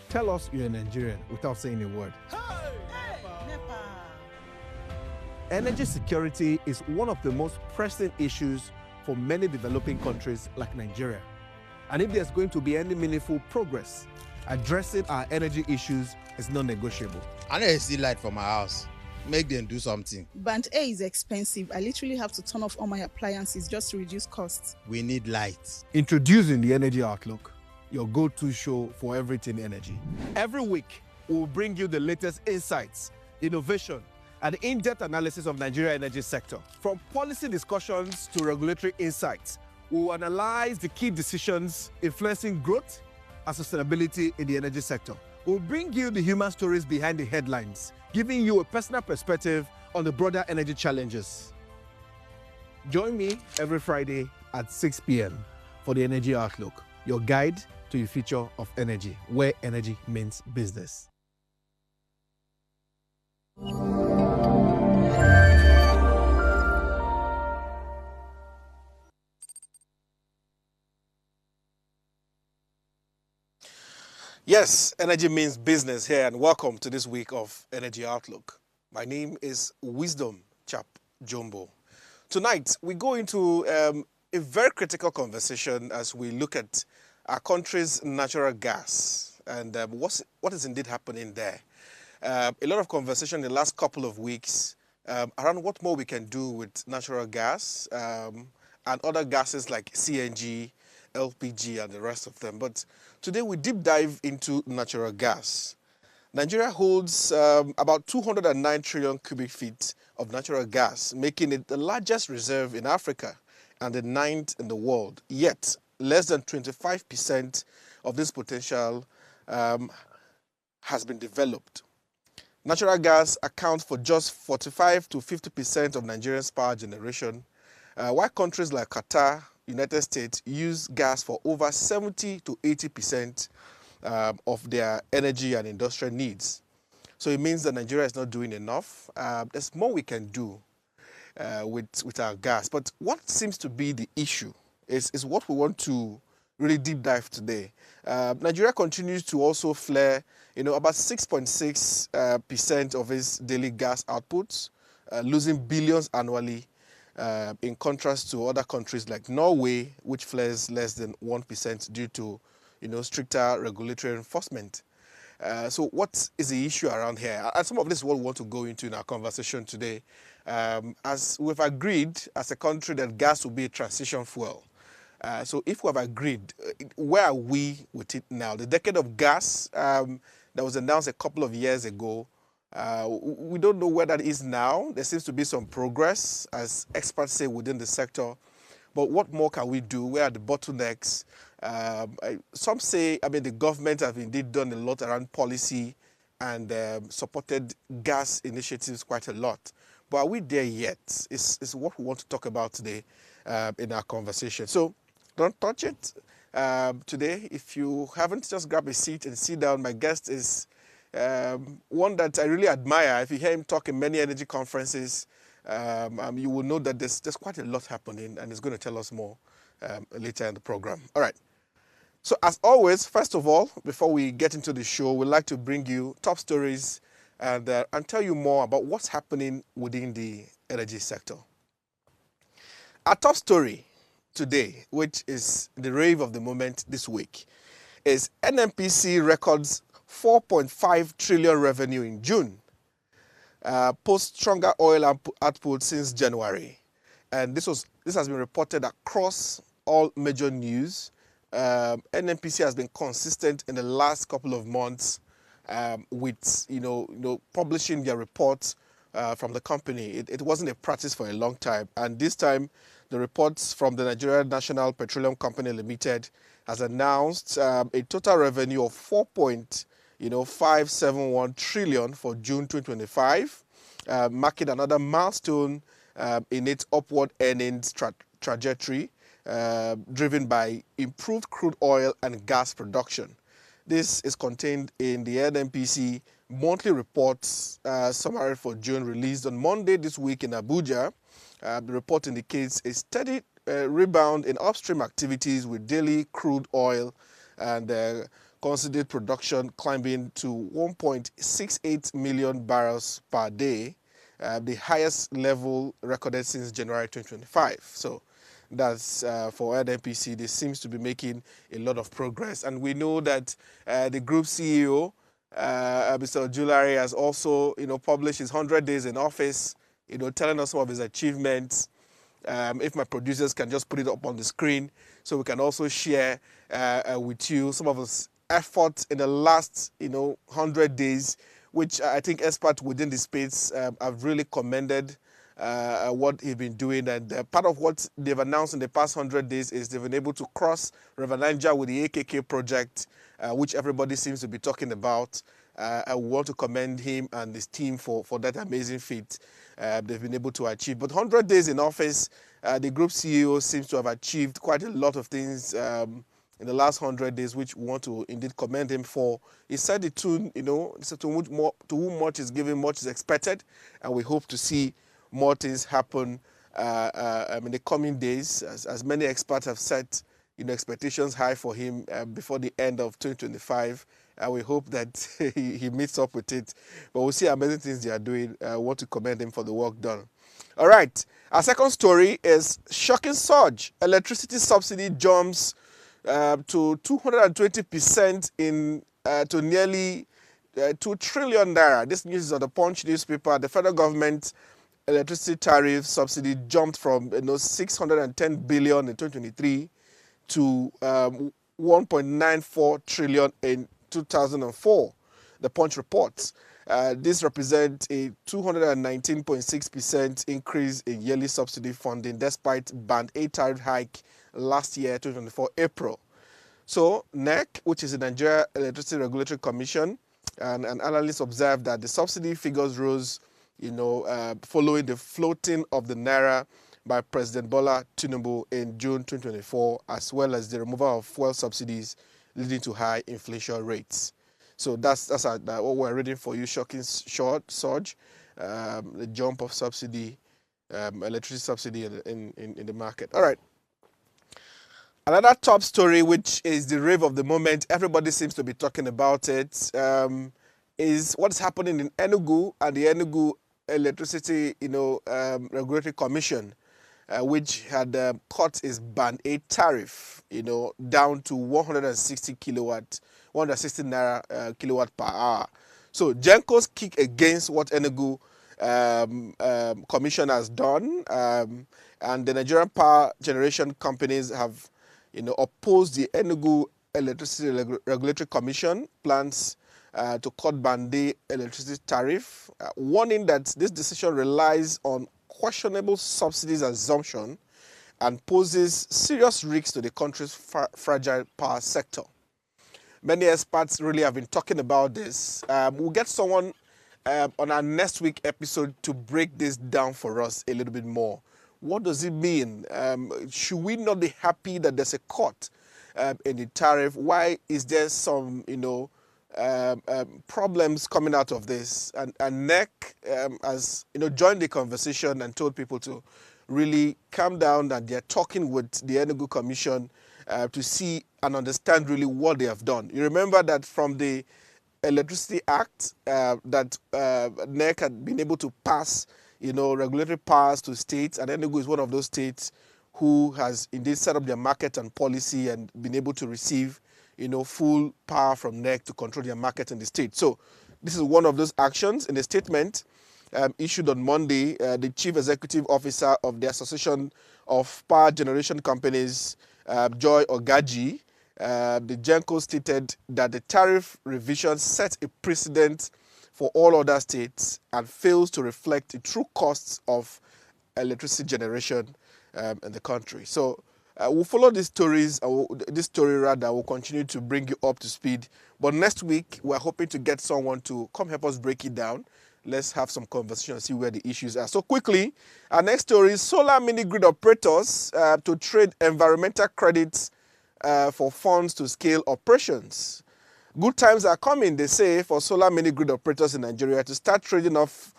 Tell us you're a Nigerian without saying a word. Energy security is one of the most pressing issues for many developing countries like Nigeria. And if there's going to be any meaningful progress, addressing our energy issues is non-negotiable. I need to see light for my house. Make them do something. Band A is expensive. I literally have to turn off all my appliances just to reduce costs. We need light. Introducing the Energy Outlook, your go-to show for everything energy. Every week, we'll bring you the latest insights, innovation, and in-depth analysis of Nigeria energy sector. From policy discussions to regulatory insights, we'll analyze the key decisions influencing growth and sustainability in the energy sector. We'll bring you the human stories behind the headlines, giving you a personal perspective on the broader energy challenges. Join me every Friday at 6 p.m. for the Energy Outlook, your guide to the future of energy, where energy means business. Yes, energy means business here, and welcome to this week of Energy Outlook. My name is Wisdom Chap Jumbo. Tonight, we go into a very critical conversation as we look at our country's natural gas and what is indeed happening there. A lot of conversation in the last couple of weeks around what more we can do with natural gas and other gases like CNG, LPG, and the rest of them. But today we deep dive into natural gas. Nigeria holds about 209 trillion cubic feet of natural gas, making it the largest reserve in Africa and the 9th in the world. Yet, less than 25% of this potential has been developed. Natural gas accounts for just 45 to 50% of Nigeria's power generation, while countries like Qatar, United States use gas for over 70 to 80% of their energy and industrial needs. So it means that Nigeria is not doing enough. There's more we can do with our gas. But what seems to be the issue is what we want to really deep dive today. Nigeria continues to also flare, about 6.6% of its daily gas outputs, losing billions annually. In contrast to other countries like Norway, which flares less than 1% due to, stricter regulatory enforcement. So what is the issue around here? And some of this is what we want to go into in our conversation today. As we've agreed as a country that gas will be a transition fuel. So if we have agreed, where are we with it now? The decade of gas that was announced a couple of years ago, we don't know where that is now. There seems to be some progress, as experts say, within the sector. But what more can we do? Where are the bottlenecks? Some say, the government have indeed done a lot around policy and supported gas initiatives quite a lot. But are we there yet? Is what we want to talk about today in our conversation. So don't touch it. Today, if you haven't, just grab a seat and sit down. My guest is one that I really admire. If you hear him talk in many energy conferences, you will know that there's quite a lot happening, and he's going to tell us more later in the program. All right. So as always, first of all, before we get into the show, we'd like to bring you top stories and tell you more about what's happening within the energy sector. Our top story today, which is the rave of the moment this week, is NNPC records 4.5 trillion revenue in June, post stronger oil output since January. And this has been reported across all major news. NNPC has been consistent in the last couple of months with publishing their reports from the company. It wasn't a practice for a long time, and this time the reports from the Nigeria National Petroleum Company Limited has announced a total revenue of 4.571 trillion for June 2025, marking another milestone in its upward earnings trajectory, driven by improved crude oil and gas production. This is contained in the NNPC monthly reports summary for June, released on Monday this week in Abuja. The report indicates a steady rebound in upstream activities with daily crude oil and considered production climbing to 1.68 million barrels per day, the highest level recorded since January 2025. So that's for NNPC. They seems to be making a lot of progress. And we know that the group CEO, Mr. Julari, has also, published his 100 days in office, telling us some of his achievements. If my producers can just put it up on the screen so we can also share with you some of his efforts in the last, 100 days, which I think experts within the space have really commended what he's been doing. And part of what they've announced in the past 100 days is they've been able to cross River Niger with the AKK project, which everybody seems to be talking about. I want to commend him and his team for that amazing feat they've been able to achieve. But 100 days in office, the group CEO seems to have achieved quite a lot of things in the last 100 days, which we want to indeed commend him for. He said the tune, to whom much is given, much is expected, and we hope to see more things happen in the coming days, as many experts have set expectations high for him before the end of 2025. And we hope that he meets up with it. But we'll see amazing things they are doing. I want to commend him for the work done. All right. Our second story is shocking surge. Electricity subsidy jumps to 220% to nearly 2 trillion naira. This news is on the Punch newspaper. The federal government electricity tariff subsidy jumped from 610 billion in 2023 to 1.94 trillion in 2004, the Punch reports. This represents a 219.6% increase in yearly subsidy funding despite Band A tariff hike last year, 2024 April. So NEC, which is the Nigeria Electricity Regulatory Commission, and analysts observed that the subsidy figures rose, following the floating of the naira by President Bola Tinubu in June 2024, as well as the removal of fuel subsidies, leading to high inflation rates. So that's what we're reading for you. Shocking surge, the jump of subsidy, electricity subsidy in the market. All right. Another top story, which is the rave of the moment, everybody seems to be talking about it, is what's happening in Enugu and the Enugu Electricity, Regulatory Commission, which had cut its Band A tariff, down to 160 naira kilowatt per hour. So Genco's kick against what Enugu Commission has done, and the Nigerian power generation companies have, opposed the Enugu Electricity Regulatory Commission plans to cut Band A electricity tariff, warning that this decision relies on questionable subsidies assumption and poses serious risks to the country's fragile power sector. Many experts really have been talking about this. We'll get someone on our next week episode to break this down for us a little bit more. What does it mean? Should we not be happy that there's a cut in the tariff? Why is there some, problems coming out of this? And NEC has, joined the conversation and told people to really calm down, that they're talking with the Enugu Commission to see and understand really what they have done. You remember that from the Electricity Act that NEC had been able to pass, regulatory powers to states, and Enugu is one of those states who has indeed set up their market and policy and been able to receive, full power from NEC to control their market in the state. So this is one of those actions. In a statement issued on Monday, the Chief Executive Officer of the Association of Power Generation Companies, Joy Ogaji, the Genco stated that the tariff revision sets a precedent for all other states and fails to reflect the true costs of electricity generation in the country. So we'll follow these stories. This story will continue to bring you up to speed. But next week, we're hoping to get someone to come help us break it down. Let's have some conversation and see where the issues are. So quickly, our next story is solar mini-grid operators to trade environmental credits for funds to scale operations. Good times are coming, they say, for solar mini-grid operators in Nigeria to start trading off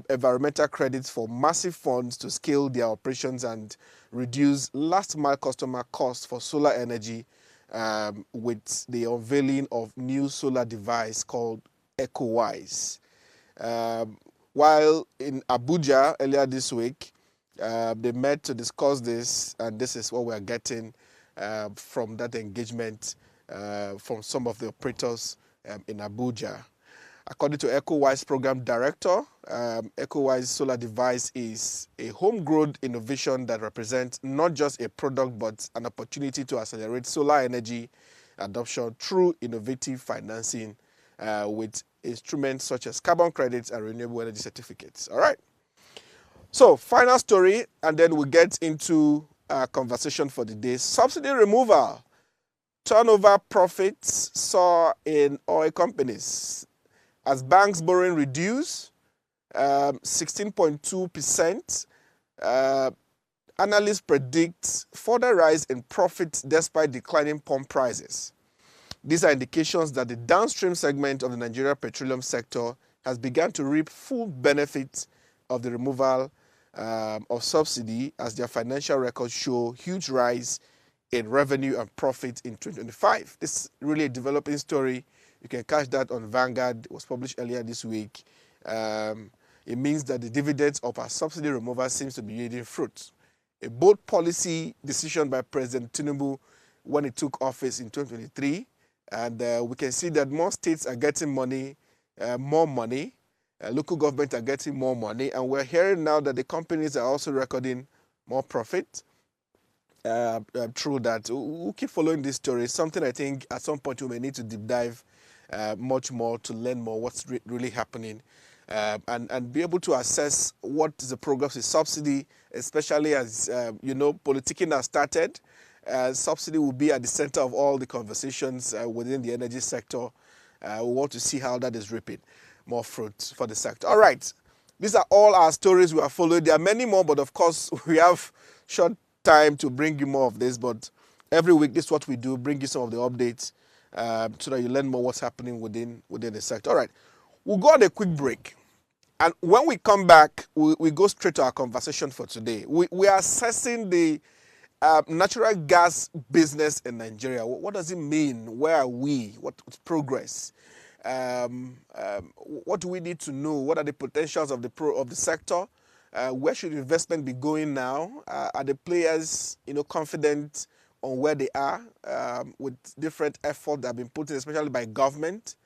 environmental credits for massive funds to scale their operations and reduce last-mile customer costs for solar energy with the unveiling of new solar device called EcoWise. While in Abuja earlier this week, they met to discuss this, and this is what we are getting from that engagement from some of the operators in Abuja. According to EcoWise Program Director, EcoWise Solar Device is a homegrown innovation that represents not just a product but an opportunity to accelerate solar energy adoption through innovative financing with instruments such as carbon credits and renewable energy certificates. All right. So, final story, and then we get into our conversation for the day. Subsidy removal. Turnover profits saw in oil companies as banks borrowing reduced 16.2%. Analysts predict further rise in profits despite declining pump prices. These are indications that the downstream segment of the Nigeria petroleum sector has begun to reap full benefit of the removal of subsidy, as their financial records show huge rise in revenue and profit in 2025. This is really a developing story. You can catch that on Vanguard. It was published earlier this week. It means that the dividends of our subsidy removal seems to be yielding fruit. A bold policy decision by President Tinubu when he took office in 2023. And we can see that more states are getting money, more money. Local governments are getting more money. And we're hearing now that the companies are also recording more profit. Through that. We'll keep following this story. Something I think at some point we may need to deep dive much more to learn more what's really happening and be able to assess what is the progress with subsidy, especially as, politicking has started. Subsidy will be at the center of all the conversations within the energy sector. We want to see how that is reaping more fruit for the sector. All right. These are all our stories we are following. There are many more, but of course, we have short time to bring you more of this. But every week, this is what we do, bring you some of the updates so that you learn more what's happening within the sector. All right. We'll go on a quick break. And when we come back, we go straight to our conversation for today. We are assessing the natural gas business in Nigeria. What does it mean? Where are we? What's progress? What do we need to know? What are the potentials of the sector? Where should investment be going now? Are the players, confident on where they are with different efforts that have been put in, especially by government?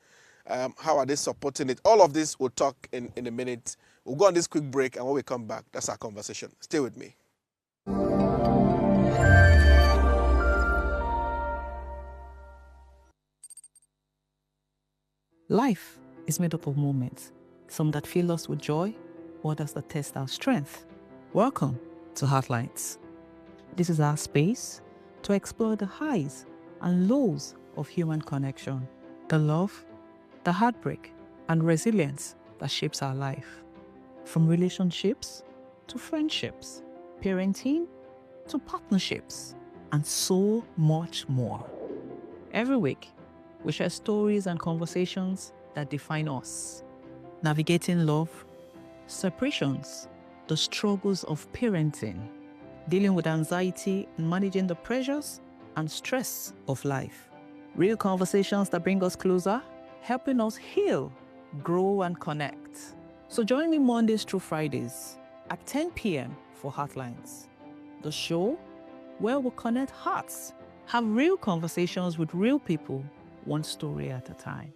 How are they supporting it? All of this we'll talk in a minute. We'll go on this quick break, and when we come back, that's our conversation. Stay with me. Life is made up of moments, some that fill us with joy, others that test our strength. Welcome to Heartlines. This is our space to explore the highs and lows of human connection, the love, the heartbreak, and resilience that shapes our life. From relationships to friendships, parenting to partnerships, and so much more. Every week, we share stories and conversations that define us, navigating love, separations, the struggles of parenting, dealing with anxiety and managing the pressures and stress of life. Real conversations that bring us closer, helping us heal, grow, and connect. So join me Mondays through Fridays at 10 p.m. for Heartlines, the show where we connect hearts, have real conversations with real people, one story at a time.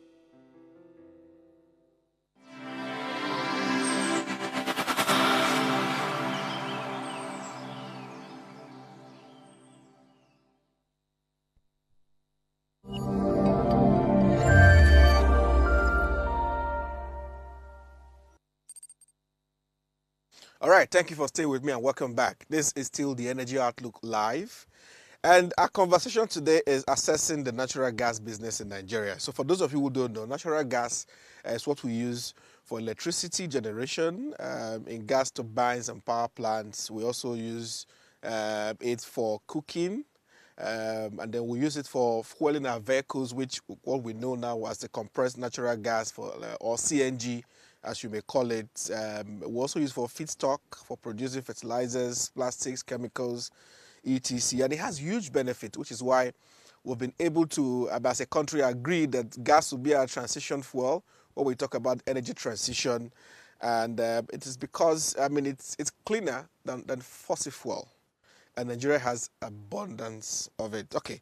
All right, thank you for staying with me and welcome back. This is still the Energy Outlook Live. And our conversation today is assessing the natural gas business in Nigeria. So for those of you who don't know, natural gas is what we use for electricity generation in gas turbines and power plants. We also use it for cooking. And then we use it for fueling our vehicles, which what we know now as the compressed natural gas or CNG, as you may call it. We also use for feedstock, for producing fertilizers, plastics, chemicals, etc. And it has huge benefit, which is why we've been able to, as a country, agree that gas will be our transition fuel when we talk about energy transition. And it is because, I mean, it's cleaner than fossil fuel. And Nigeria has abundance of it. Okay.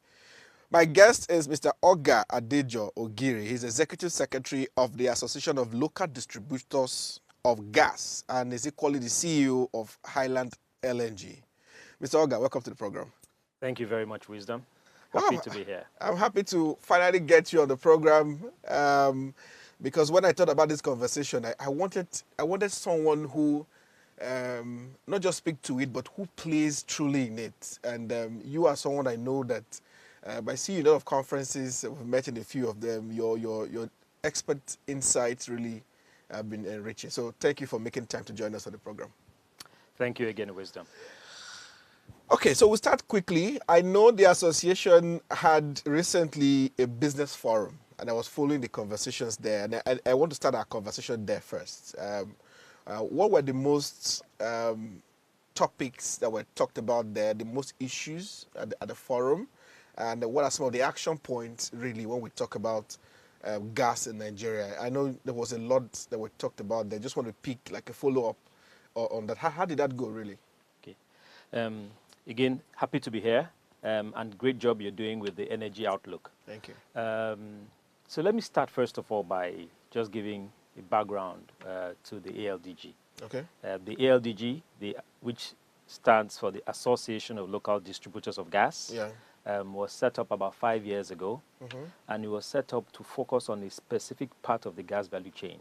My guest is Mr. Oga Adejo Ogiri. He's Executive Secretary of the Association of Local Distributors of Gas and is equally the CEO of Highland LNG. Mr. Oga, welcome to the program. Thank you very much, Wisdom. Happy to be here. I'm happy to finally get you on the program because when I thought about this conversation, I wanted someone who not just speak to it, but who plays truly in it. And you are someone I know that I see you in a lot of conferences. We've met in a few of them. Your expert insights really have been enriching. So thank you for making time to join us on the program. Thank you again, Wisdom. Okay, so we'll start quickly. I know the association had recently a business forum, and I was following the conversations there. And I want to start our conversation there first. What were the most topics that were talked about there, the most issues at the forum? And what are some of the action points, really, when we talk about gas in Nigeria? I know there was a lot that were talked about there. Just want to pick like a follow-up on that. How did that go, really? Okay. Again, happy to be here, and great job you're doing with the Energy Outlook. Thank you. So let me start, first of all, by just giving a background to the ALDG. Okay. The ALDG, which stands for the Association of Local Distributors of Gas, Yeah. Was set up about 5 years ago, and it was set up to focus on a specific part of the gas value chain.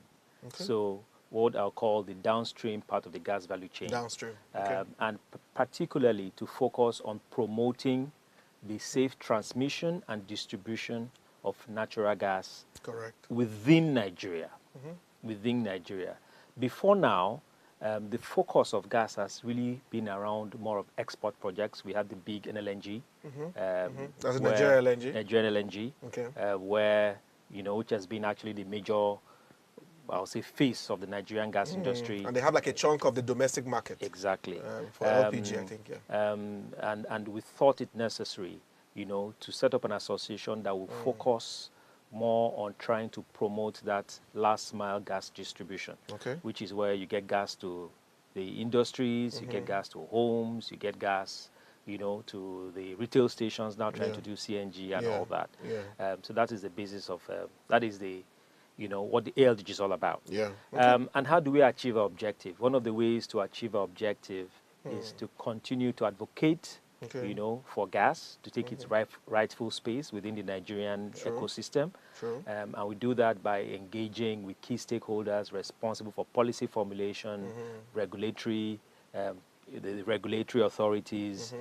Okay. So what I'll call the downstream part of the gas value chain. Downstream. Okay. And particularly to focus on promoting the safe transmission and distribution of natural gas Correct. within Nigeria. Within Nigeria. Before now, the focus of gas has really been around more of export projects. We had the big NLNG. That's Nigeria LNG. Nigeria LNG, Okay. where, which has been actually the major, I'll say, face of the Nigerian gas industry. And they have like a chunk of the domestic market. Exactly. For LPG, I think, yeah. And we thought it necessary, to set up an association that will focus more on trying to promote that last mile gas distribution, Okay. which is where you get gas to the industries, you get gas to homes, you get gas, to the retail stations now trying to do CNG and all that. Yeah. So that is the basis of, that is the, what the ALDG is all about. Yeah. Okay. And how do we achieve our objective? One of the ways to achieve our objective is to continue to advocate, Okay. for gas to take its rightful space within the Nigerian ecosystem. True. And we do that by engaging with key stakeholders responsible for policy formulation, regulatory, the regulatory authorities,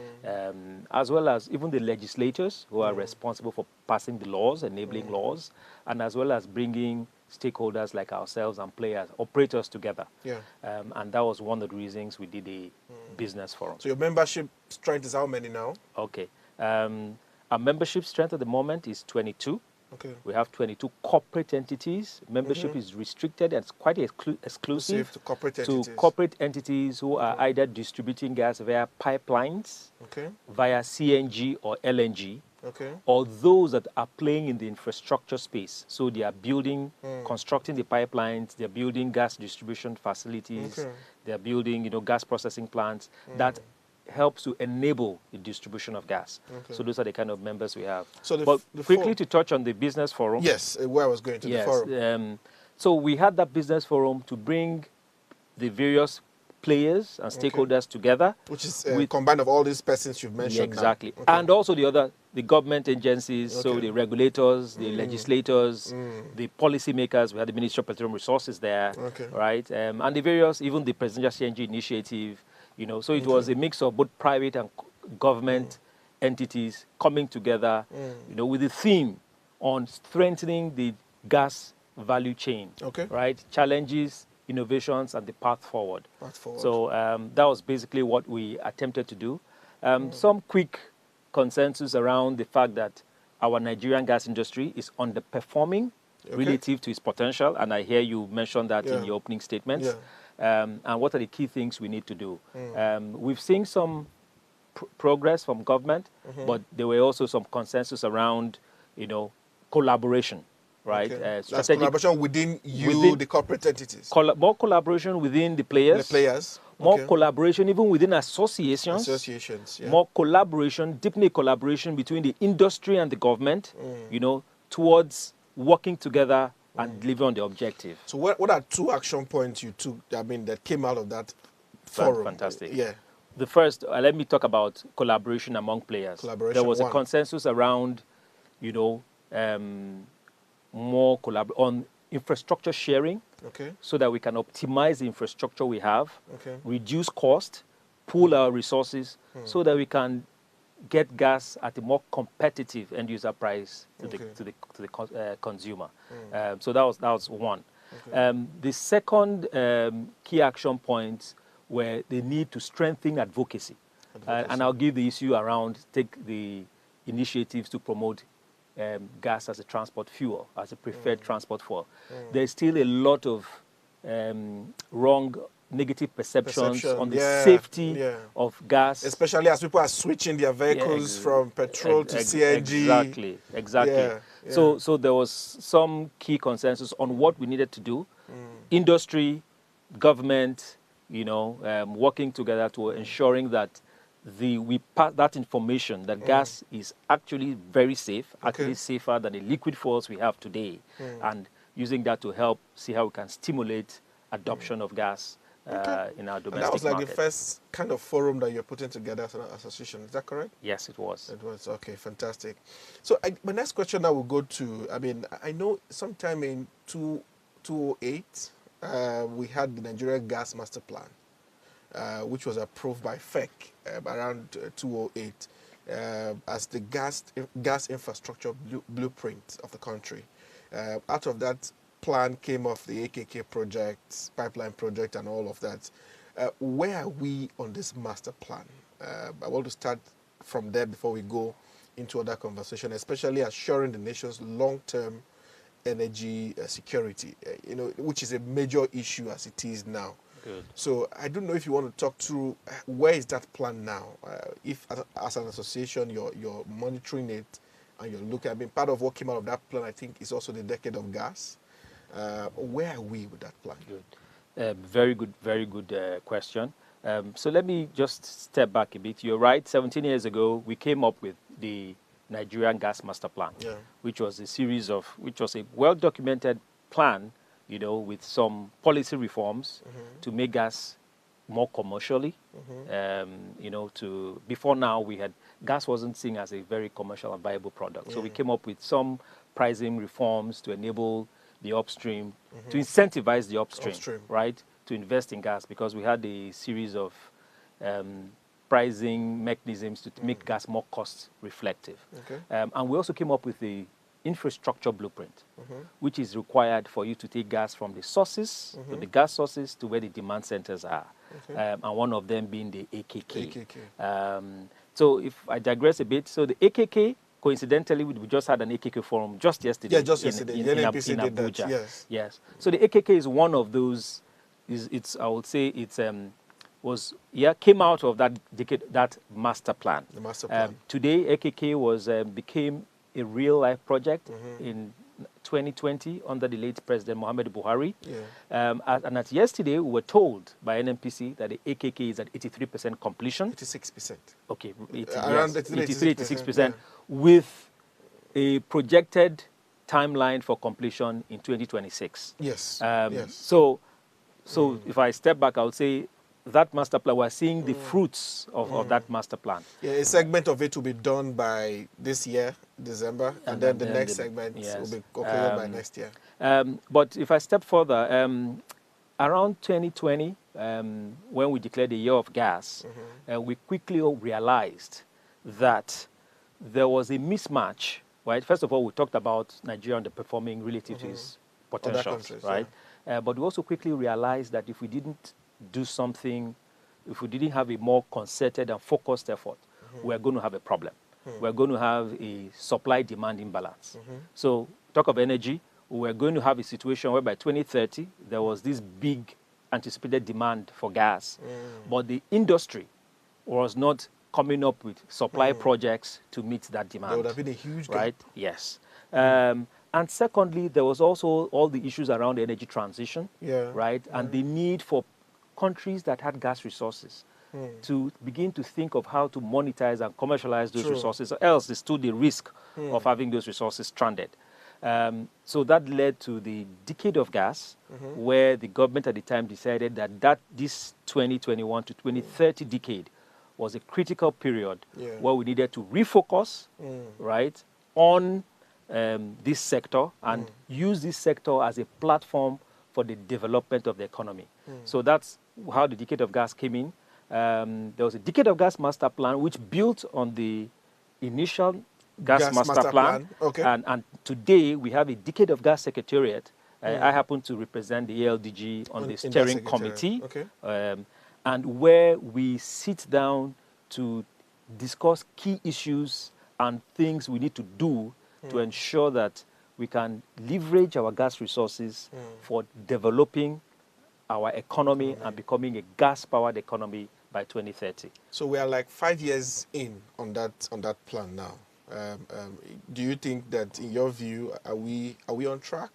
as well as even the legislators who are responsible for passing the laws, enabling laws, and as well as bringing stakeholders like ourselves and operators together. Yeah. And that was one of the reasons we did a business forum. So your membership strength is how many now? Okay. Our membership strength at the moment is 22. Okay. We have 22 corporate entities. Membership is restricted and it's quite exclusive To corporate entities. corporate entities who are either distributing gas via pipelines, Okay. via CNG or LNG, Okay. or those that are playing in the infrastructure space. So they are building, constructing the pipelines, they're building gas distribution facilities, Okay. they're building, gas processing plants that helps to enable the distribution of gas. Okay. So those are the kind of members we have. So but the quickly to touch on the business forum. Yes, where I was going to the forum. So we had that business forum to bring the various players and stakeholders together. Which is with- combined of all these persons you've mentioned. now. Exactly. Okay. And also the government agencies, so Okay. the regulators, the legislators, the policymakers. We had the Ministry of Petroleum Resources there, Okay. right? And the various, even the Presidential CNG Initiative, so it was a mix of both private and government entities coming together, with the theme on strengthening the gas value chain, Okay. right? Challenges, innovations, and the path forward. Path forward. So that was basically what we attempted to do. Some quick consensus around the fact that our Nigerian gas industry is underperforming relative to its potential, and I hear you mention that in your opening statements. And what are the key things we need to do? We've seen some progress from government, but there were also some consensus around, collaboration, right? Okay. That's collaboration within the corporate entities. More collaboration within the players. The players. More collaboration even within associations. Yeah. More collaboration, deepening collaboration between the industry and the government, towards working together and deliver on the objective. So what are 2 action points you took, that came out of that forum? Fantastic. Yeah. The first, let me talk about collaboration among players. Collaboration, there was 1. a consensus around, more on infrastructure sharing, so that we can optimize the infrastructure we have, reduce cost, pool our resources, so that we can get gas at a more competitive end user price to the consumer. So that was one. The second key action points were the need to strengthen advocacy. And I'll give the issue around take the initiatives to promote gas as a transport fuel, as a preferred transport fuel. There's still a lot of wrong, negative perceptions on the safety of gas. Especially as people are switching their vehicles from petrol to CNG. Exactly. Yeah. So there was some key consensus on what we needed to do. Industry, government, working together to ensuring that we pass that information that gas is actually very safe, actually safer than the liquid fuels we have today, and using that to help see how we can stimulate adoption of gas in our domestic market. And that was like the first kind of forum that you're putting together as an association. Is that correct? Yes, it was. It was. Okay, fantastic. So my next question now will go to, I know sometime in 2008, we had the Nigerian Gas Master Plan, which was approved by FEC around 2008 as the gas infrastructure blueprint of the country. Out of that plan came off the AKK project, pipeline project, and all of that. Where are we on this master plan? I want to start from there before we go into other conversation, especially assuring the nation's long-term energy security, which is a major issue as it is now. Good. So I don't know if you want to talk through where is that plan now? If as an association you're monitoring it and you're looking, part of what came out of that plan, I think, is also the decade of gas. Where are we with that plan? Good. Very good question. So let me just step back a bit. You're right. 17 years ago, we came up with the Nigerian Gas Master Plan, which was a well-documented plan, with some policy reforms to make gas more commercially. Before now, gas wasn't seen as a very commercial and viable product. So we came up with some pricing reforms to enable the upstream, to incentivize the upstream, right, to invest in gas, because we had a series of pricing mechanisms to make gas more cost reflective. And we also came up with the infrastructure blueprint, which is required for you to take gas from the sources, to the gas sources, to where the demand centers are. And one of them being the AKK. So if I digress a bit, so the AKK, coincidentally, we just had an AKK forum just yesterday. Yeah, just yesterday. In Abuja. Yes. So the AKK is one of those. Came out of that master plan. The master plan. Today, AKK became a real life project in 2020 under the late President Muhammadu Buhari. And at yesterday, we were told by NNPC that the AKK is at 83% completion. 86%. Okay, around 86%, with a projected timeline for completion in 2026. Yes. So if I step back, I would say that master plan, we're seeing the fruits of that master plan. Yeah, a segment of it will be done by this year, December, and then the next segment will be completed by next year. But if I step further, around 2020, when we declared the year of gas, we quickly realized that there was a mismatch, right? First of all, we talked about Nigeria underperforming relative to its potentials, right? But we also quickly realized that if we didn't do something, if we didn't have a more concerted and focused effort, we're going to have a problem. We're going to have a supply-demand imbalance. So talk of energy, we're going to have a situation where by 2030, there was this big anticipated demand for gas, but the industry was not coming up with supply projects to meet that demand. There would have been a huge gap. Right? Yes. And secondly, there was also all the issues around energy transition, Yeah. right? And the need for countries that had gas resources to begin to think of how to monetize and commercialize those True. resources, or else they stood the risk of having those resources stranded. So that led to the decade of gas, where the government at the time decided that this 2021 to 2030 decade was a critical period where we needed to refocus, right, on this sector and use this sector as a platform for the development of the economy. So that's how the decade of gas came in. There was a decade of gas master plan which built on the initial gas master plan. Okay. And today we have a decade of gas secretariat. I happen to represent the ALDG on the in that steering secretariat. committee. Okay. And where we sit down to discuss key issues and things we need to do to ensure that we can leverage our gas resources for developing our economy and becoming a gas-powered economy by 2030. So we are like 5 years in on that plan now. Do you think that, in your view, are we on track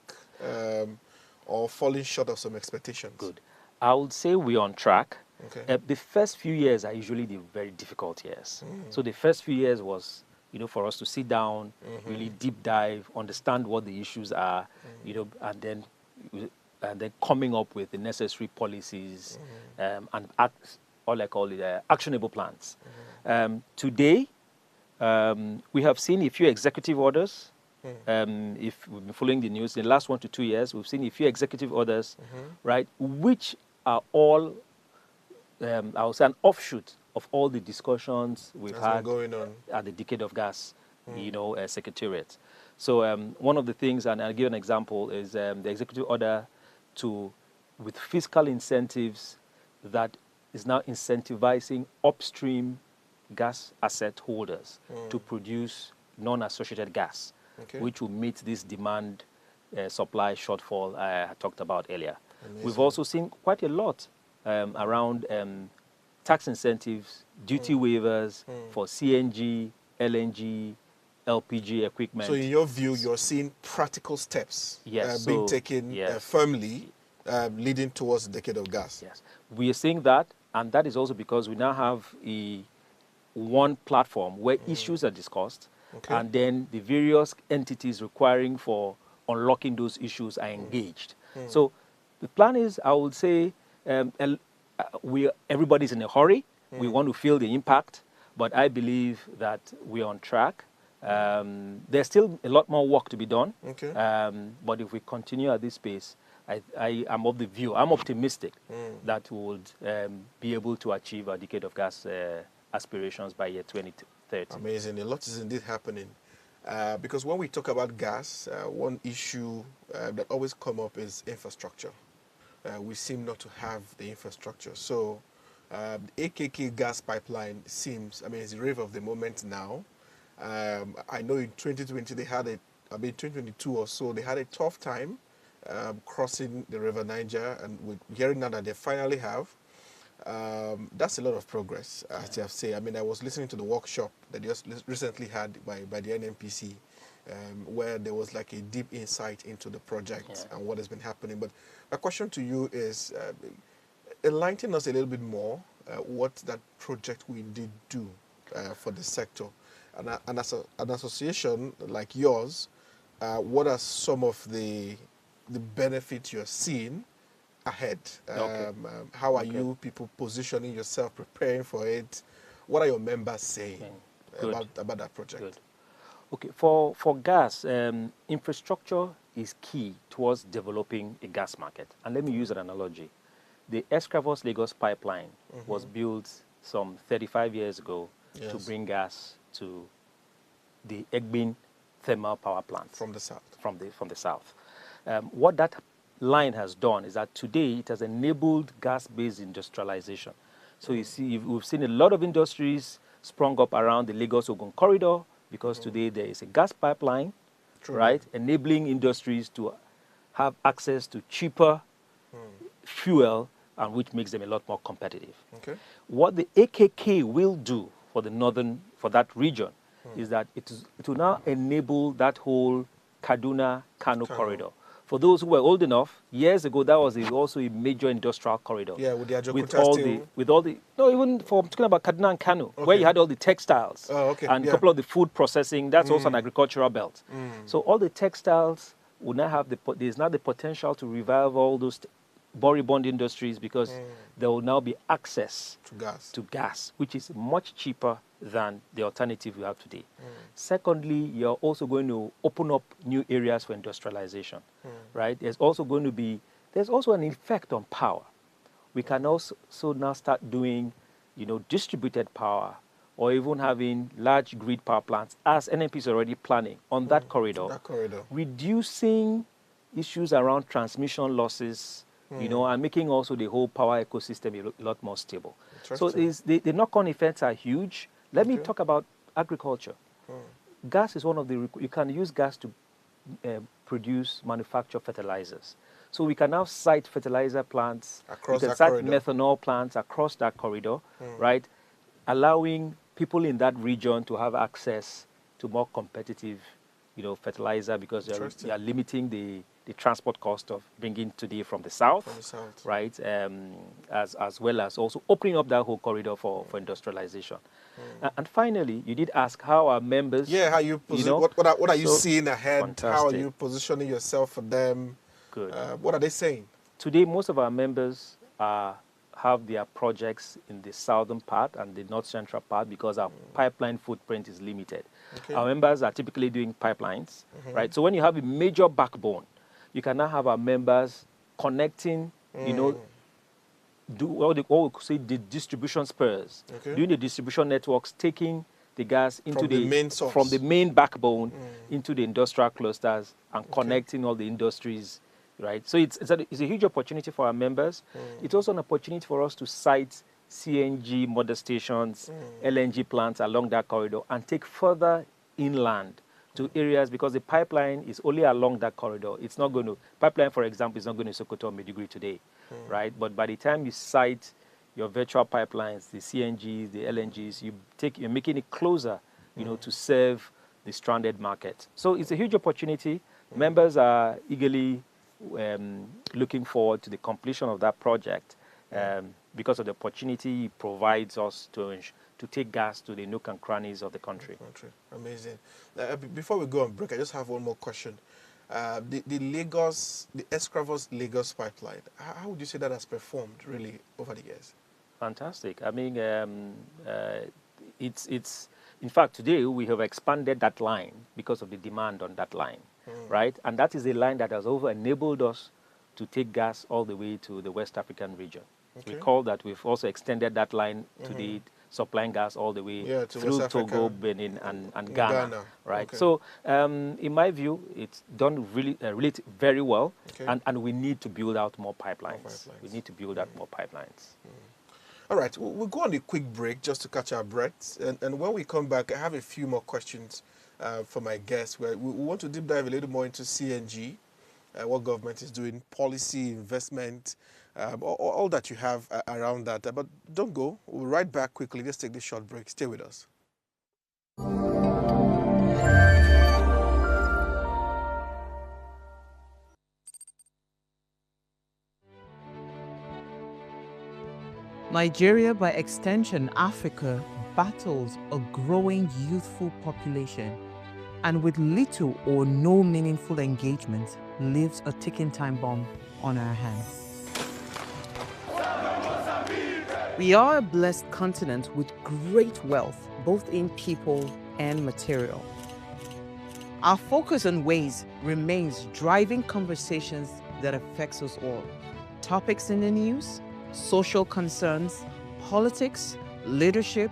or falling short of some expectations? Good. I would say we're on track. Okay. The first few years are usually the very difficult years. So the first few years was, for us to sit down, really deep dive, understand what the issues are, and then coming up with the necessary policies and actionable plans. Today, we have seen a few executive orders. If we've been following the news, in the last 1 to 2 years, we've seen a few executive orders, right, which are all, I would say, an offshoot of all the discussions we've had going on at the Decade of Gas, Secretariat. So one of the things, and I'll give an example, is the executive order with fiscal incentives that is now incentivizing upstream gas asset holders to produce non-associated gas, which will meet this demand supply shortfall I talked about earlier. Amazing. We've also seen quite a lot around tax incentives, duty waivers for CNG, LNG, LPG equipment. So in your view, you're seeing practical steps being taken firmly, leading towards the decade of gas. Yes, we are seeing that, and that is also because we now have one platform where issues are discussed, and then the various entities requiring for unlocking those issues are engaged. So the plan is, I would say, everybody's in a hurry. We want to feel the impact, but I believe that we're on track. There's still a lot more work to be done, but if we continue at this pace, I am of the view, I'm optimistic that we would be able to achieve our decade of gas aspirations by year 2030. Amazing. A lot is indeed happening. Because when we talk about gas, one issue that always comes up is infrastructure. We seem not to have the infrastructure. So the AKK gas pipeline seems, it's the rave of the moment now. I know in 2020 they had 2022 or so, they had a tough time crossing the River Niger, and we're hearing now that they finally have. That's a lot of progress, as you have said. I was listening to the workshop that just recently had by the NNPC, where there was like a deep insight into the project and what has been happening. But my question to you is, enlighten us a little bit more what that project will indeed do for the sector. And as an association like yours, what are some of the benefits you're seeing ahead? How are you people positioning yourself, preparing for it? What are your members saying about that project? Good. Okay, for gas, infrastructure is key towards developing a gas market. And let me use an analogy. The Escravos Lagos pipeline was built some 35 years ago to bring gas to the Egbin thermal power plant. From the south. From the south. What that line has done is that today it has enabled gas-based industrialization. So you see, we've seen a lot of industries sprung up around the Lagos-Ogun corridor because today there is a gas pipeline, right, enabling industries to have access to cheaper fuel, and which makes them a lot more competitive. What the AKK will do for that region is that it will now enable that whole Kaduna-Kano corridor. For those who were old enough, years ago, that was also a major industrial corridor. Yeah, with the Ajaokuta even for talking about Kaduna and Kano, where you had all the textiles and a couple of the food processing, that's also an agricultural belt. So all the textiles will now have there's now the potential to revive all those Boribond industries because there will now be access to gas, which is much cheaper than the alternative we have today. Secondly, you're also going to open up new areas for industrialization, right? There's also an effect on power. We can also now start doing, distributed power or even having large grid power plants, as NNP is already planning on that corridor, reducing issues around transmission losses, and making also the whole power ecosystem a lot more stable. So the knock-on effects are huge. Let me talk about agriculture. Gas is one of you can use gas to manufacture fertilizers. So we can now site fertilizer plants, methanol plants across that corridor, right? Allowing people in that region to have access to more competitive, fertilizer because they are limiting the transport cost of bringing today from the south, right? As well as also opening up that whole corridor for industrialization. And finally, you did ask how our members... Yeah, how you what are you seeing ahead? Fantastic. How are you positioning yourself for them? Good. What are they saying? Today, most of our members have their projects in the southern part and the north central part because our pipeline footprint is limited. Our members are typically doing pipelines, right? So when you have a major backbone, you can now have our members connecting, do what we say the distribution spurs, doing the distribution networks, taking the gas into from the main backbone into the industrial clusters and connecting all the industries, right? So it's a huge opportunity for our members. It's also an opportunity for us to site CNG mother stations, LNG plants along that corridor and take further inland to areas because the pipeline is only along that corridor. It's not going to, pipeline, for example, is not going to Sokoto or Maiduguri today, right? But by the time you site your virtual pipelines, the CNGs, the LNGs, you're making it closer, to serve the stranded market. So it's a huge opportunity. Members are eagerly looking forward to the completion of that project because of the opportunity it provides us to take gas to the nook and crannies of the country. Amazing. Before we go on break, I just have one more question. The Escravos Lagos pipeline, how would you say that has performed really over the years? Fantastic. I mean, it's in fact, today we have expanded that line because of the demand on that line, right? And that is a line that has enabled us to take gas all the way to the West African region. Recall that we've also extended that line to the supplying gas all the way through Togo, Benin, and Ghana, right? So, in my view, it's done really very well, and we need to build out more pipelines. We need to build out more pipelines. All right, we'll go on a quick break just to catch our breaths, and when we come back, I have a few more questions for my guests. Where we want to deep dive a little more into CNG, what government is doing, policy, investment, all that you have around that. But don't go. We'll be right back quickly. Let's take this short break. Stay with us. Nigeria, by extension Africa, battles a growing youthful population and with little or no meaningful engagement leaves a ticking time bomb on our hands. We are a blessed continent with great wealth, both in people and material. Our focus on ways remains driving conversations that affects us all. Topics in the news, social concerns, politics, leadership,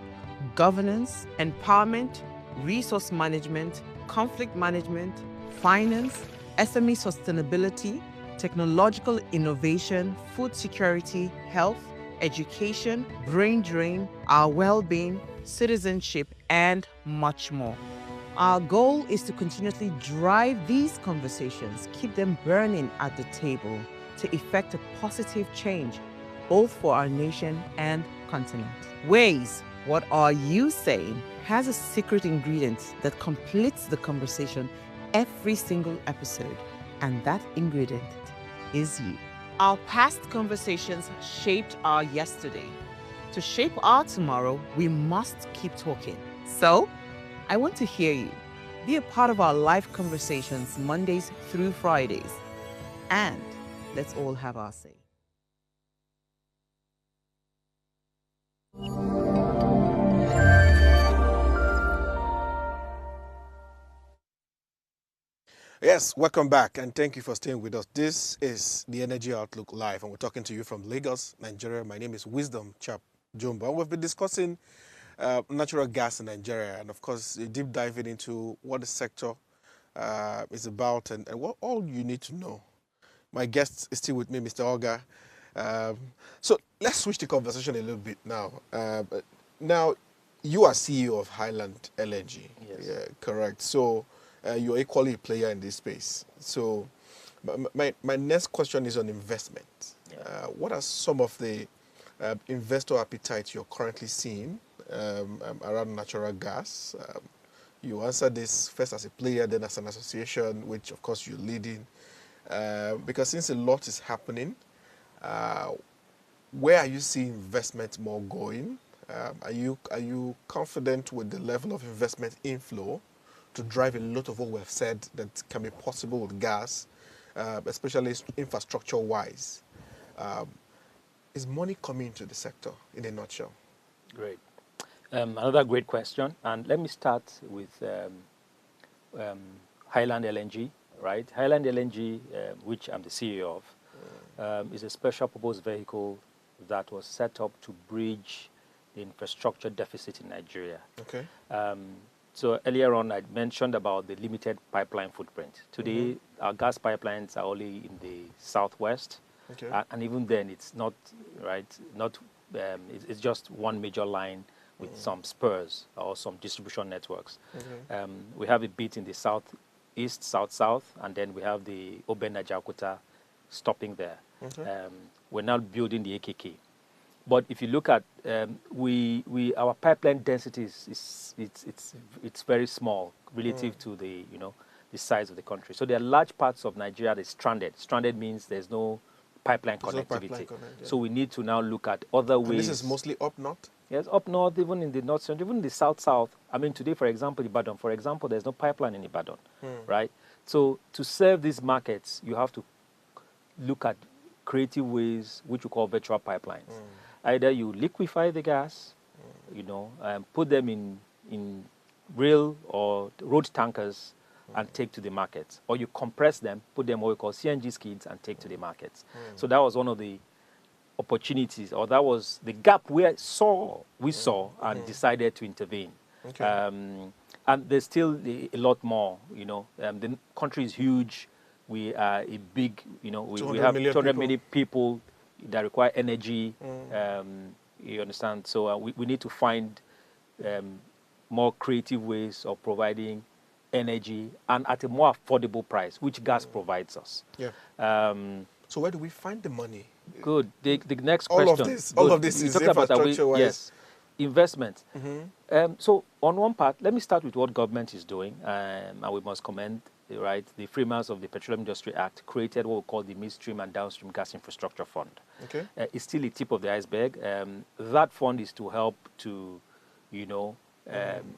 governance, empowerment, resource management, conflict management, finance, SME sustainability, technological innovation, food security, health, education, brain drain, our well-being, citizenship, and much more. Our goal is to continuously drive these conversations, keep them burning at the table to effect a positive change, both for our nation and continent. Ways What Are You Saying has a secret ingredient that completes the conversation every single episode, and that ingredient is you. Our past conversations shaped our yesterday. To shape our tomorrow, we must keep talking. So, I want to hear you. Be a part of our live conversations Mondays through Fridays. And let's all have our say. Yes, welcome back, and thank you for staying with us. This is the Energy Outlook Live, and we're talking to you from Lagos, Nigeria. My name is Wisdom Chap Jumbo, and we've been discussing natural gas in Nigeria, and of course, deep diving into what the sector is about and what all you need to know. My guest is still with me, Mr. Oga. So let's switch the conversation a little bit now. Now, you are CEO of Highland LNG. Yes. Yeah, correct. So you're equally a player in this space. So my next question is on investment. Yeah. What are some of the investor appetites you're currently seeing around natural gas? You answered this first as a player, then as an association, which of course you're leading. Because since a lot is happening, where are you seeing investment more going? Are you confident with the level of investment inflow to drive a lot of what we have said that can be possible with gas, especially infrastructure-wise? Is money coming into the sector in a nutshell? Great. Another great question. And let me start with Highland LNG, right? Highland LNG, which I'm the CEO of, is a special purpose vehicle that was set up to bridge the infrastructure deficit in Nigeria. Okay. So earlier on, I mentioned about the limited pipeline footprint. Today, our gas pipelines are only in the southwest, Okay. and even then, it's not right. It's just one major line with some spurs or some distribution networks. We have a bit in the southeast, south-south, and then we have the Oben-Ajaokuta stopping there. We're now building the AKK. But if you look at our pipeline density it's very small relative to the size of the country. So there are large parts of Nigeria that is stranded. Stranded means there's no pipeline connectivity. So we need to now look at other ways. And this is mostly up north? Yes, up north, even in the north central, even in the south-south. I mean, today, for example, Ibadan, for example, there's no pipeline in Ibadan, right? So to serve these markets, you have to look at creative ways, which we call virtual pipelines. Either you liquefy the gas, put them in rail or road tankers and take to the markets, or you compress them, put them what we call CNG skids and take to the markets. So that was one of the opportunities, or that was the gap we saw and decided to intervene. Okay. And there's still a lot more. The country is huge. We are a big, we have 200 million people that require energy. You understand? So we need to find more creative ways of providing energy and at a more affordable price, which gas provides us. Yeah. So where do we find the money? Good. The next question. All of this is infrastructure-wise. Yes. Investment. So on one part, let me start with what government is doing, and we must commend, right? The Framers of the Petroleum Industry Act created what we call the Midstream and Downstream Gas Infrastructure Fund. Okay. It's still the tip of the iceberg. That fund is to help to,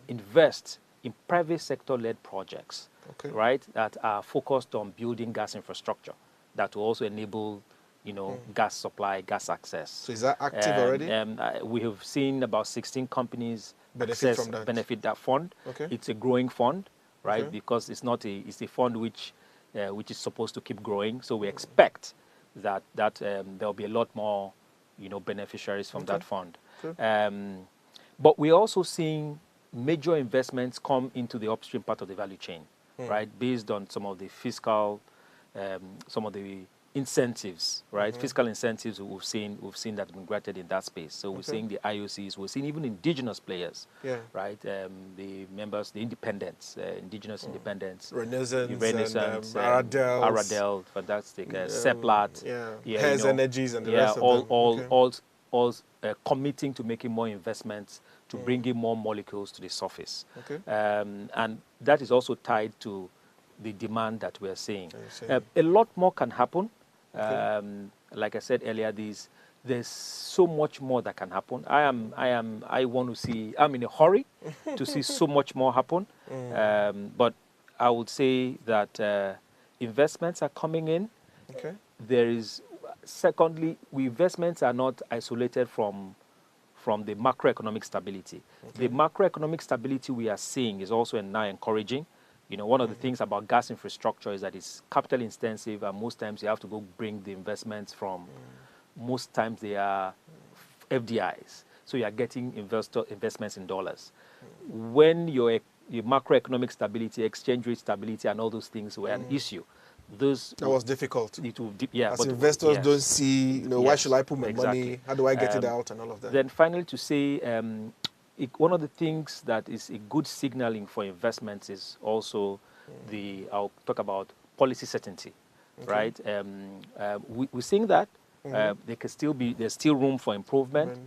invest in private sector-led projects, right, that are focused on building gas infrastructure that will also enable, gas supply, gas access. So is that active already? We have seen about 16 companies benefit that fund. Okay. It's a growing fund, right, because it's a fund which is supposed to keep growing. So we expect that there'll be a lot more, beneficiaries from that fund. But we're also seeing major investments come into the upstream part of the value chain, right, based on some of the fiscal, some of the incentives, right, fiscal incentives we've seen that have been granted in that space. So we're seeing the IOCs, we're seeing even indigenous players, right, the members, the independents, indigenous independents, Renaissance, Aradel, fantastic, Seplat, Hez Energies and the rest of them. all us committing to making more investments to bring in more molecules to the surface. Okay. And that is also tied to the demand that we are seeing. I see. A lot more can happen. Okay. Like I said earlier, there's so much more that can happen. I want to see, I'm in a hurry to see so much more happen. But I would say that investments are coming in. Okay. There is, secondly, investments are not isolated from the macroeconomic stability. The macroeconomic stability we are seeing is also now encouraging. You know, one of the things about gas infrastructure is that it's capital intensive, and most times you have to go bring the investments from, most times they are FDIs. So you are getting investments in dollars. When your macroeconomic stability, exchange rate stability, and all those things were an issue, that was difficult. It will, As investors don't see, why should I put my exactly. money? How do I get it out and all of that? Then finally to say, one of the things that is a good signaling for investments is also I'll talk about policy certainty, right? We're seeing that there's still room for improvement.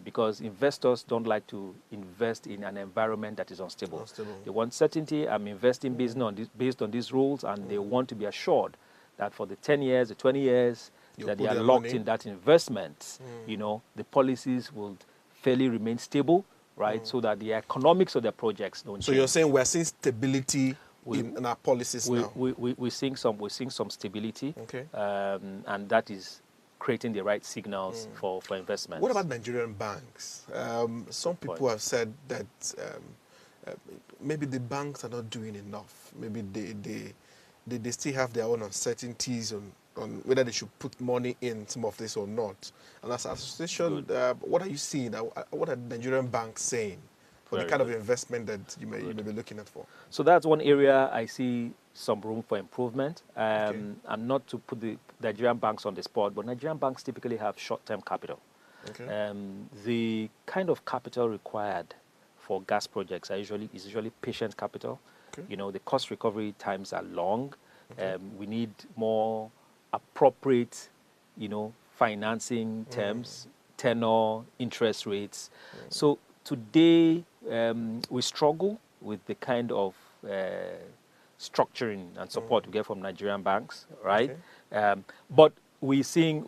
Because investors don't like to invest in an environment that is unstable. They want certainty. I'm investing based on these rules, and they want to be assured that for the 10 years, the 20 years that they are locked in that investment, the policies will fairly remain stable, right? So that the economics of their projects don't change. So you're saying we're seeing stability in our policies now? We're seeing some stability, okay. And that is creating the right signals for investments. What about Nigerian banks? Some people have said that maybe the banks are not doing enough. Maybe they still have their own uncertainties on whether they should put money in some of this or not. And as an association, what are you seeing? What are Nigerian banks saying for the kind of investment that you may be looking at for? So that's one area I see some room for improvement. And not to put the Nigerian banks on the spot, but Nigerian banks typically have short-term capital. Okay. The kind of capital required for gas projects is usually patient capital. Okay. The cost recovery times are long. Okay. We need more appropriate, financing terms, tenor, interest rates. So today, we struggle with the kind of structuring and support we get from Nigerian banks, right? Okay. But we're seeing,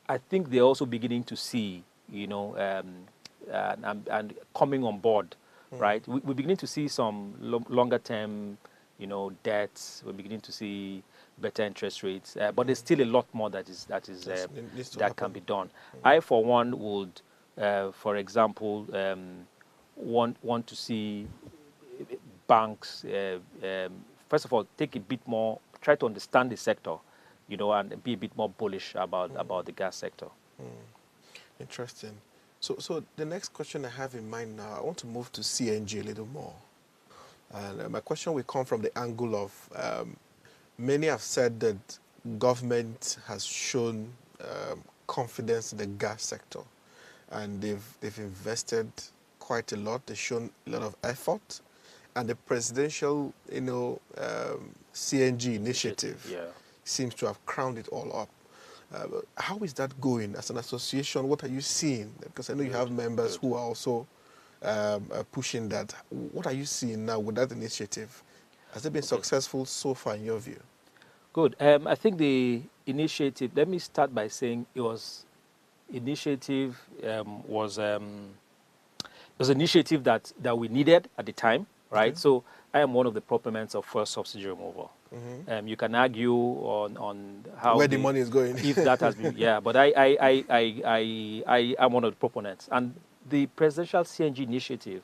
I think they're also beginning to see, and coming on board, right? We're beginning to see some longer term, debts. We're beginning to see better interest rates, but there's still a lot more that can be done. I, for one, would, for example, want to see banks, first of all, take a bit more, try to understand the sector, and be a bit more bullish about the gas sector. Interesting. So the next question I have in mind now, I want to move to CNG a little more. And my question will come from the angle of many have said that government has shown confidence in the gas sector, and they've invested quite a lot. They've shown a lot of effort. And the presidential, CNG initiative seems to have crowned it all up. How is that going as an association? What are you seeing? Because I know you have members who are also pushing that. What are you seeing now with that initiative? Has it been successful so far in your view? Good. I think the initiative, let me start by saying was initiative that we needed at the time. Right, okay. So I am one of the proponents of fuel subsidy removal. You can argue on how where the money is going, if that has been, but I am one of the proponents, and the presidential CNG initiative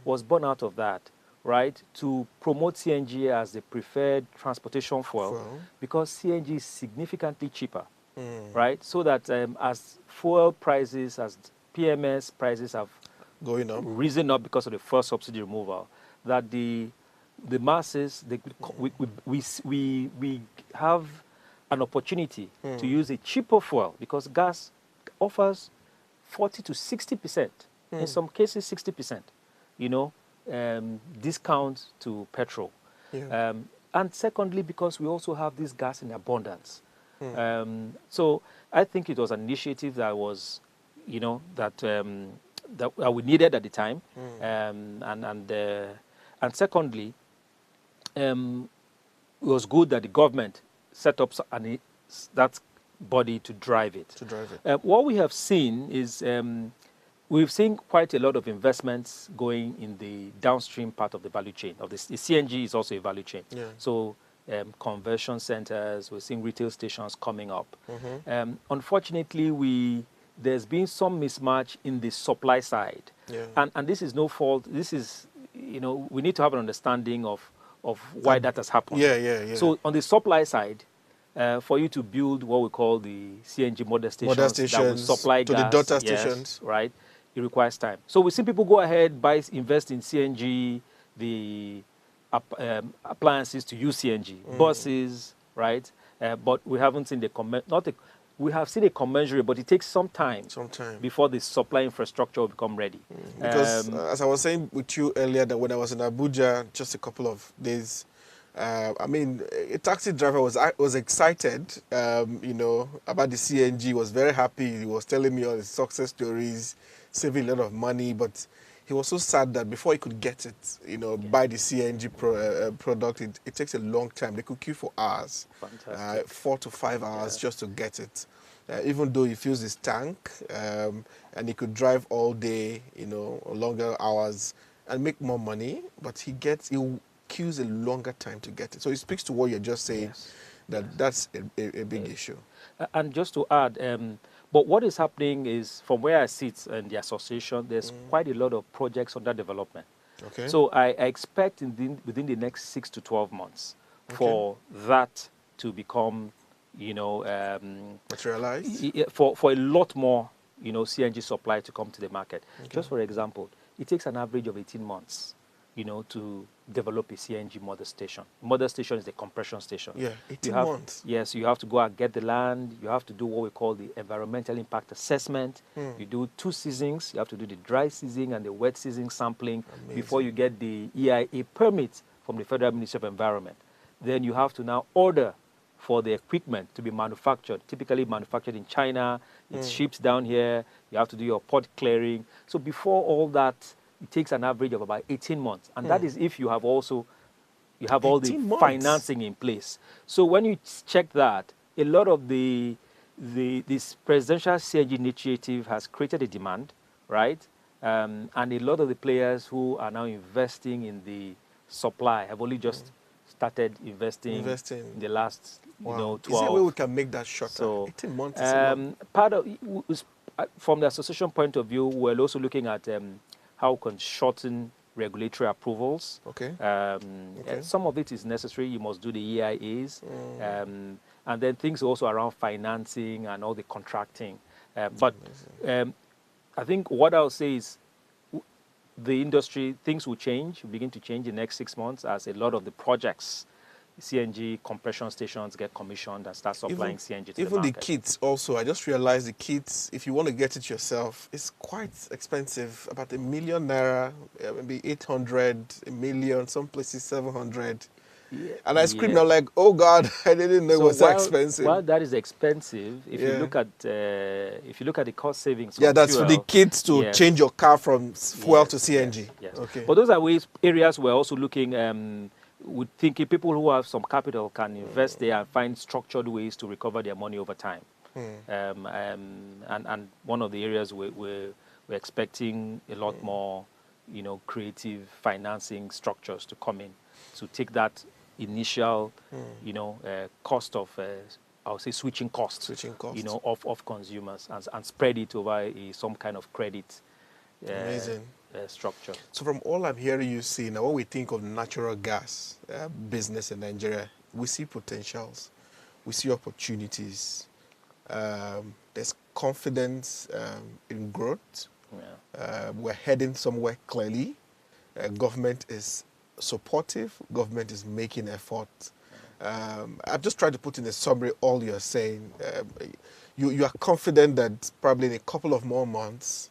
was born out of that, right? To promote CNG as the preferred transportation fuel, because CNG is significantly cheaper, right? So that as fuel prices, as PMS prices have risen up because of the fuel subsidy removal, that the masses, we have an opportunity to use a cheaper fuel, because gas offers 40 to 60%, in some cases 60%, discount to petrol. And secondly, because we also have this gas in abundance. So I think it was an initiative that was, that we needed at the time, and secondly, it was good that the government set up that body to drive it. What we have seen is we've seen quite a lot of investments going in the downstream part of the value chain. The CNG is also a value chain. Yeah. So conversion centers, we're seeing retail stations coming up. Unfortunately, there's been some mismatch in the supply side. Yeah. And this is no fault. This is, we need to have an understanding of why that has happened. Yeah. So on the supply side, for you to build what we call the CNG model stations that will supply to gas, the daughter stations, right? It requires time. So we see people go ahead, invest in CNG, the appliances to use CNG, buses, right? But we haven't seen we have seen a commensurate, but it takes some time before the supply infrastructure will become ready. Because as I was saying with you earlier, that when I was in Abuja just a couple of days, I mean, a taxi driver was excited, about the CNG, was very happy. He was telling me all his success stories, saving a lot of money, but he was so sad that before he could get it, buy the CNG product, it takes a long time. They could queue for hours, 4 to 5 hours just to get it. Even though he fills his tank and he could drive all day, longer hours and make more money, but he queues a longer time to get it. So it speaks to what you're just saying, that's a big issue. And just to add, but what is happening is, from where I sit in the association, there's quite a lot of projects under development. Okay. So I expect within the next 6 to 12 months for that to become, materialized? For a lot more, CNG supply to come to the market. Okay. Just for example, it takes an average of 18 months, to develop a CNG model station. Model station is the compression station. Yeah, 18 months. Yes, you have to go and get the land. You have to do what we call the environmental impact assessment. You do 2 seasons. You have to do the dry season and the wet season sampling before you get the EIA permit from the Federal Ministry of Environment. Then you have to now order for the equipment to be manufactured, typically manufactured in China. It's ships down here. You have to do your port clearing. So before all that, it takes an average of about 18 months. And that is if you have all the financing in place. So when you check that, a lot of this presidential CNG initiative has created a demand, right? And a lot of the players who are now investing in the supply have only just started investing in the last, 12. Is there a way we can make that shorter? So, 18 months is long. part of, from the association point of view, we're also looking at how we can shorten regulatory approvals. Okay. Some of it is necessary. You must do the EIAs. And then things also around financing and all the contracting. But I think what I'll say is the industry, things will begin to change in the next 6 months as a lot of the projects, CNG compression stations get commissioned and start supplying CNG to the market. Even the kits also, I just realized the kits, if you want to get it yourself, it's quite expensive, about ₦1 million, maybe 800, $1 million, some places 700. Yeah. And I screamed, I'm like, oh God, I didn't know it was so expensive. While that is expensive, if you look at the cost savings, that's for the kits to change your car from fuel to CNG. Yes. Okay. But those are areas we're also looking. We're thinking people who have some capital can invest there and find structured ways to recover their money over time. And one of the areas we're expecting a lot more, creative financing structures to come in to take that initial, cost of, I would say, switching costs, of consumers and spread it over some kind of credit. Amazing. Structure. So from all I'm hearing you say now, when we think of natural gas business in Nigeria, we see potentials, we see opportunities. There's confidence in growth. We're heading somewhere clearly. Government is supportive. Government is making effort. I've just tried to put in a summary all you're saying. You are confident that probably in a couple of more months,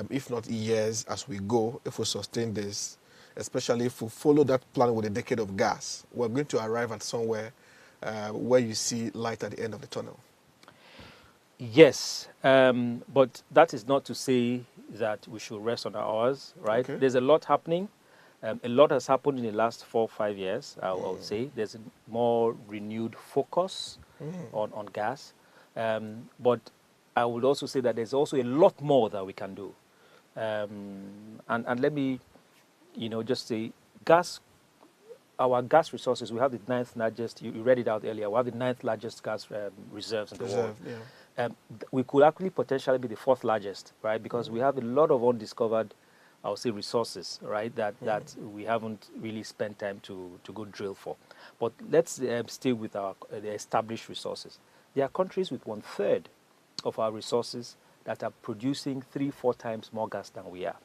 if not years as we go, if we sustain this, especially if we follow that plan with a decade of gas, we're going to arrive at somewhere where you see light at the end of the tunnel? Yes, but that is not to say that we should rest on our oars, right? Okay. There's a lot happening. A lot has happened in the last 4 or 5 years, I would say. There's a more renewed focus on gas. But I would also say that there's also a lot more that we can do. And let me, just say, our gas resources, we have the 9th largest, you read it out earlier, we have the 9th largest gas reserves in the world. Yeah. We could actually potentially be the 4th largest, right? Because we have a lot of undiscovered, I would say, resources, right? That we haven't really spent time to go drill for. But let's stay with the established resources. There are countries with 1/3 of our resources that are producing 3-4 times more gas than we are,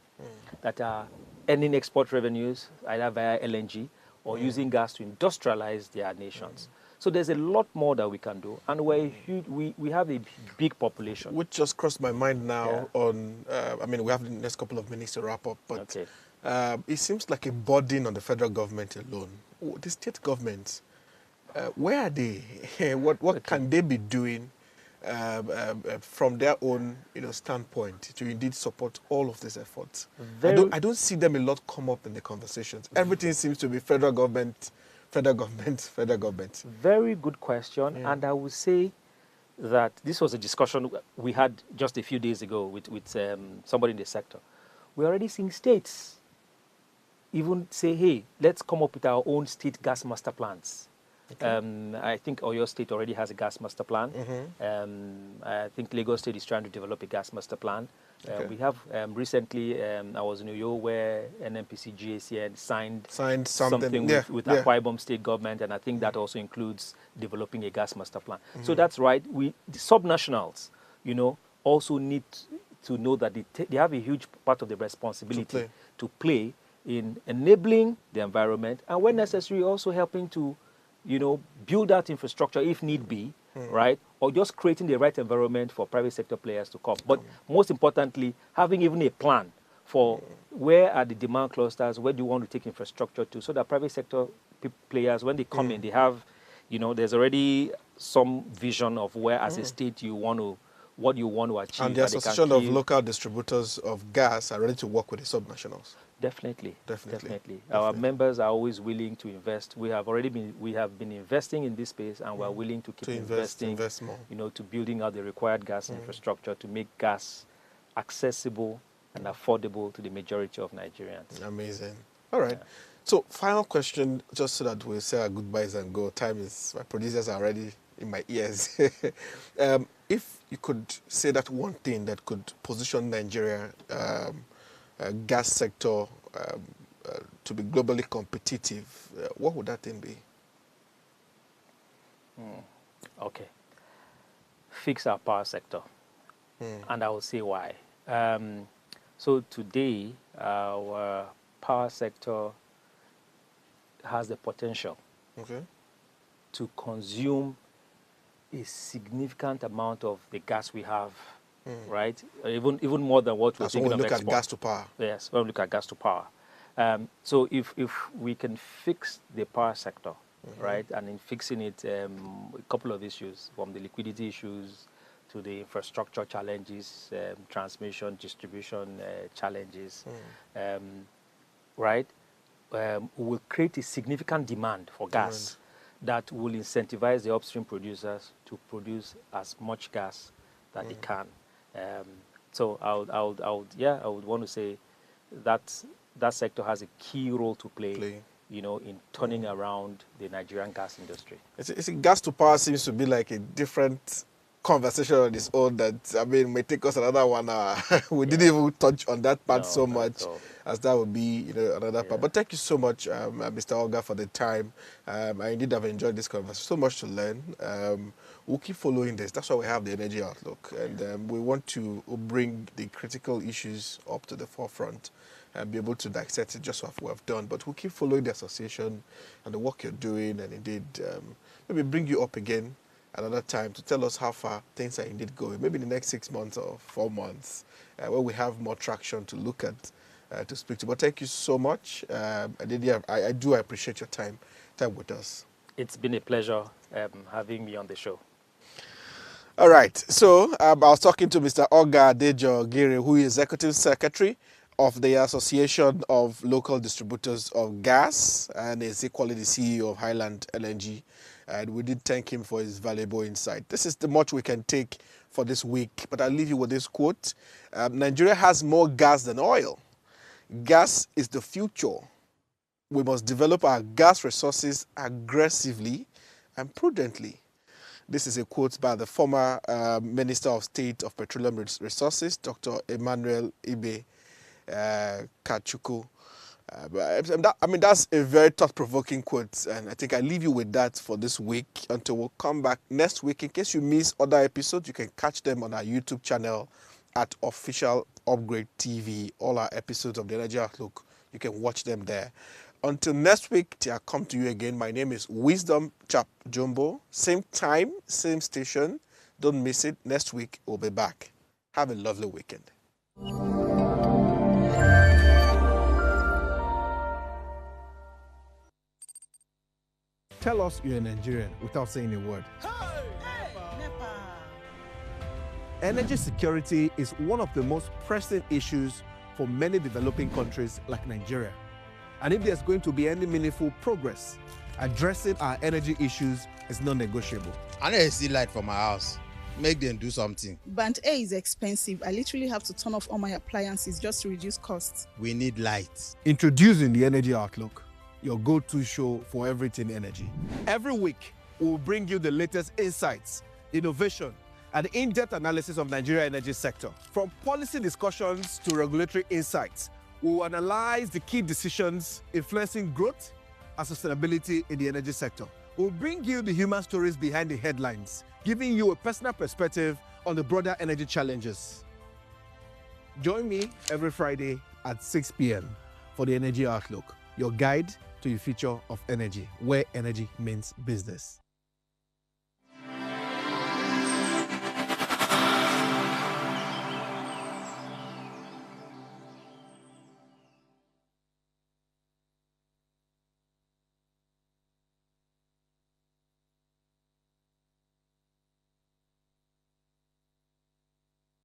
that are earning export revenues either via LNG or using gas to industrialize their nations. So there's a lot more that we can do, and we have a big population. Which just crossed my mind now on, we have the next couple of minutes to wrap up, but Okay. It seems like a burden on the federal government alone. The state governments, where are they? What can they be doing from their own standpoint to indeed support all of these efforts? I don't see them a lot come up in the conversations. Everything seems to be federal government. Very good question, and I would say that this was a discussion we had just a few days ago with somebody in the sector. We're already seeing states even say, hey, let's come up with our own state gas master plans. Okay. I think Oyo State already has a gas master plan. I think Lagos State is trying to develop a gas master plan. Okay. We have recently, I was in Oyo where NNPC GACN signed something with Akwa Ibom State government, and I think that also includes developing a gas master plan. So that's right. The subnationals, also need to know that they have a huge part of the responsibility to play in enabling the environment, and when necessary, also helping to build out infrastructure if need be, right? Or just creating the right environment for private sector players to come. But most importantly, having even a plan for where are the demand clusters, where do you want to take infrastructure to, so that private sector players, when they come in, they have, there's already some vision of where as a state what you want to achieve. And the Association of Local Distributors of Gas are ready to work with the subnationals. Definitely. Our members are always willing to invest. We have been investing in this space, and we're willing to keep investing. Invest more. To building out the required gas infrastructure to make gas accessible and affordable to the majority of Nigerians. Amazing. All right. Yeah. So, final question, just so that we'll say our goodbyes and go. My producers are already in my ears. If you could say that one thing that could position Nigeria gas sector to be globally competitive, what would that thing be? Okay. Fix our power sector. And I will say why. So today, our power sector has the potential to consume a significant amount of the gas we have, right? Even more than what we're thinking of export. That's when we look at gas to power. Yes, when we look at gas to power. So if we can fix the power sector, right, and in fixing it, a couple of issues, from the liquidity issues to the infrastructure challenges, transmission, distribution challenges, right, will create a significant demand for gas that will incentivize the upstream producers to produce as much gas that they can. So I would want to say that sector has a key role to play. In turning around the Nigerian gas industry. Gas to power seems to be like a different conversation on its own that, may take us another 1 hour. We didn't even touch on that part so much, as that would be, another part. But thank you so much, Mr. Oga, for the time. I indeed have enjoyed this conversation. So much to learn. We'll keep following this. That's why we have the Energy Outlook. And we want to bring the critical issues up to the forefront and be able to dissect it just what we have done. But we'll keep following the association and the work you're doing, and indeed maybe bring you up again another time to tell us how far things are indeed going. Maybe in the next 6 months or 4 months, where we have more traction to look at, to speak to. But thank you so much. I do appreciate your time with us. It's been a pleasure having me on the show. All right. So I was talking to Mr. Oga Adejo Giri, who is Executive Secretary of the Association of Local Distributors of Gas, and is equally the CEO of Highland LNG. And we did thank him for his valuable insight. This is the much we can take for this week, but I'll leave you with this quote. Nigeria has more gas than oil. Gas is the future. We must develop our gas resources aggressively and prudently. This is a quote by the former Minister of State of Petroleum Resources, Dr. Emmanuel Ibe Kachuku. That's a very thought-provoking quote, and I think I leave you with that for this week until we'll come back next week. In case you miss other episodes, you can catch them on our YouTube channel at Official Upgrade TV. All our episodes of the Energy Outlook, you can watch them there. Until next week, till I come to you again, my name is Wisdom Chap Jumbo. Same time, same station. Don't miss it. Next week, we'll be back. Have a lovely weekend. Tell us you're a Nigerian without saying a word. Energy security is one of the most pressing issues for many developing countries like Nigeria. And if there's going to be any meaningful progress, addressing our energy issues is non-negotiable. I need to see light from my house. Make them do something. Band A is expensive. I literally have to turn off all my appliances just to reduce costs. We need light. Introducing the Energy Outlook, your go-to show for everything energy. Every week, we'll bring you the latest insights, innovation, and in-depth analysis of Nigeria energy sector. From policy discussions to regulatory insights, we will analyze the key decisions influencing growth and sustainability in the energy sector. We'll bring you the human stories behind the headlines, giving you a personal perspective on the broader energy challenges. Join me every Friday at 6 p.m. for the Energy Outlook, your guide to the future of energy, where energy means business.